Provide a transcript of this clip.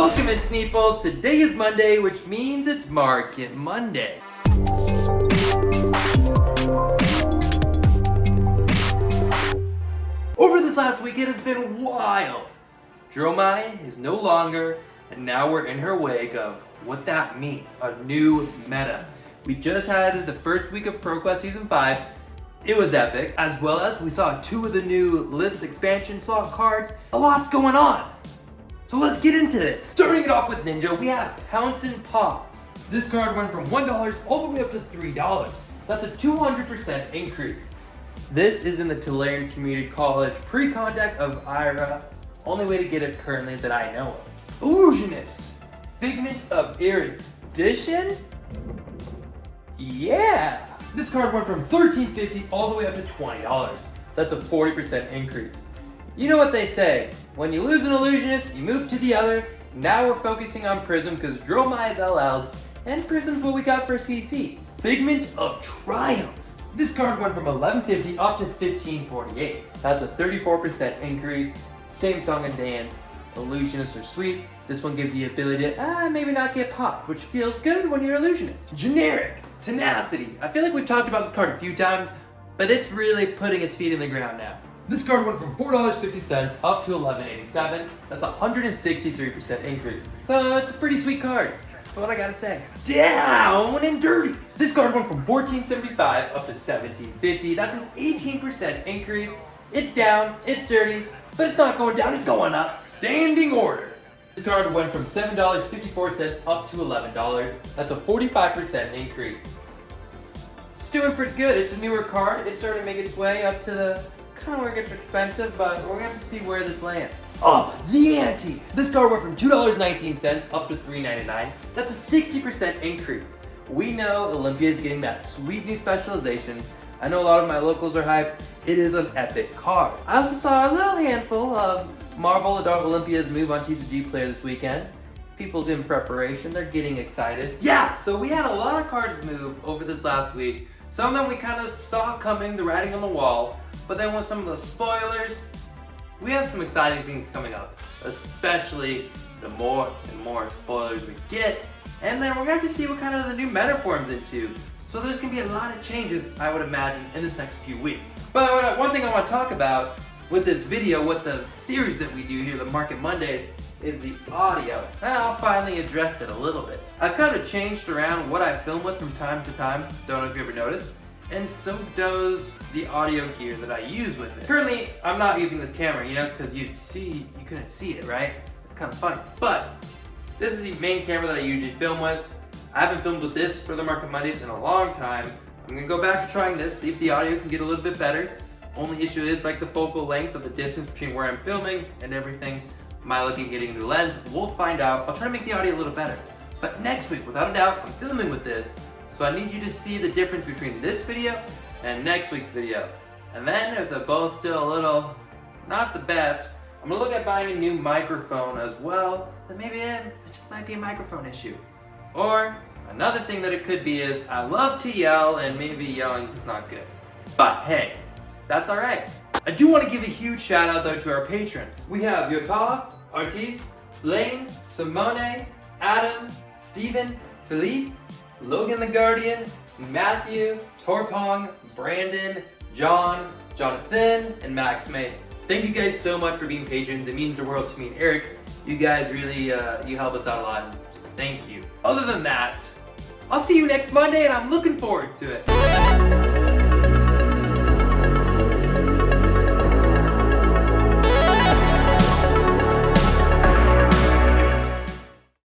Welcome in Sneeples. Today is Monday, which means it's Market Monday. Over this last week, it has been wild. Dromai is no longer, and now we're in her wake of what that means, a new meta. We just had the first week of ProQuest Season 5. It was epic, as well as we saw 2 of the new list expansion slot cards. A lot's going on. So let's get into this. Starting it off with Ninja, we have Pounce and Pause. This card went from $1 all the way up to $3. That's a 200% increase. This is in the Tulane Community College pre-contact of Ira. Only way to get it currently that I know of. Illusionist, Figment of Erudition? Yeah! This card went from $13.50 all the way up to $20. That's a 40% increase. You know what they say, when you lose an Illusionist, you move to the other. Now we're focusing on Prism because Dromai is LL, and Prism's what we got for CC. Figment of Triumph. This card went from $11.50 up to $15.48. That's a 34% increase. Same song and dance. Illusionists are sweet. This one gives you the ability to maybe not get popped, which feels good when you're Illusionist. Generic Tenacity. I feel like we've talked about this card a few times, but it's really putting its feet in the ground now. This card went from $4.50 up to $11.87. That's a 163% increase. So it's a pretty sweet card. That's what I gotta say. Down and dirty. This card went from $14.75 up to $17.50. That's an 18% increase. It's down, it's dirty, but it's not going down, it's going up. Standing order. This card went from $7.54 up to $11. That's a 45% increase. It's doing pretty good. It's a newer card. It's starting to make its way up to the kind of where it gets expensive, but we're gonna have to see where this lands. Up the ante! This card went from $2.19 up to $3.99. That's a 60% increase. We know Olympia is getting that sweet new specialization. I know a lot of my locals are hyped. It is an epic card. I also saw a little handful of Marvel Adult Olympia's move on TCG Player this weekend. People's in preparation, they're getting excited. Yeah, so we had a lot of cards move over this last week. Some of them we kind of saw coming, the writing on the wall, but then with some of the spoilers, we have some exciting things coming up, especially the more and more spoilers we get. And then we're going to see what kind of the new meta forms into. So there's going to be a lot of changes, I would imagine, in this next few weeks. But one thing I want to talk about with this video, with the series that we do here, the Market Mondays, is the audio. I'll finally address it a little bit. I've kind of changed around what I film with from time to time, don't know if you ever noticed, and so does the audio gear that I use with it. Currently, I'm not using this camera, because you couldn't see it, right? It's kind of funny. But this is the main camera that I usually film with. I haven't filmed with this for the Market Mondays in a long time. I'm gonna go back to trying this, see if the audio can get a little bit better. Only issue is like the focal length of the distance between where I'm filming and everything. Am I looking at getting a new lens? We'll find out. I'll try to make the audio a little better. But next week, without a doubt, I'm filming with this. So I need you to see the difference between this video and next week's video. And then if they're both still a little not the best, I'm gonna look at buying a new microphone as well. Then maybe it just might be a microphone issue. Or another thing that it could be is I love to yell and maybe yelling is not good. But hey, that's all right. I do want to give a huge shout out though to our patrons. We have Yotala, Artis, Lane, Simone, Adam, Steven, Philippe, Logan the Guardian, Matthew, Torpong, Brandon, John, Jonathan, and Max May. Thank you guys so much for being patrons. It means the world to me and Eric. You guys really, you help us out a lot. Thank you. Other than that, I'll see you next Monday and I'm looking forward to it.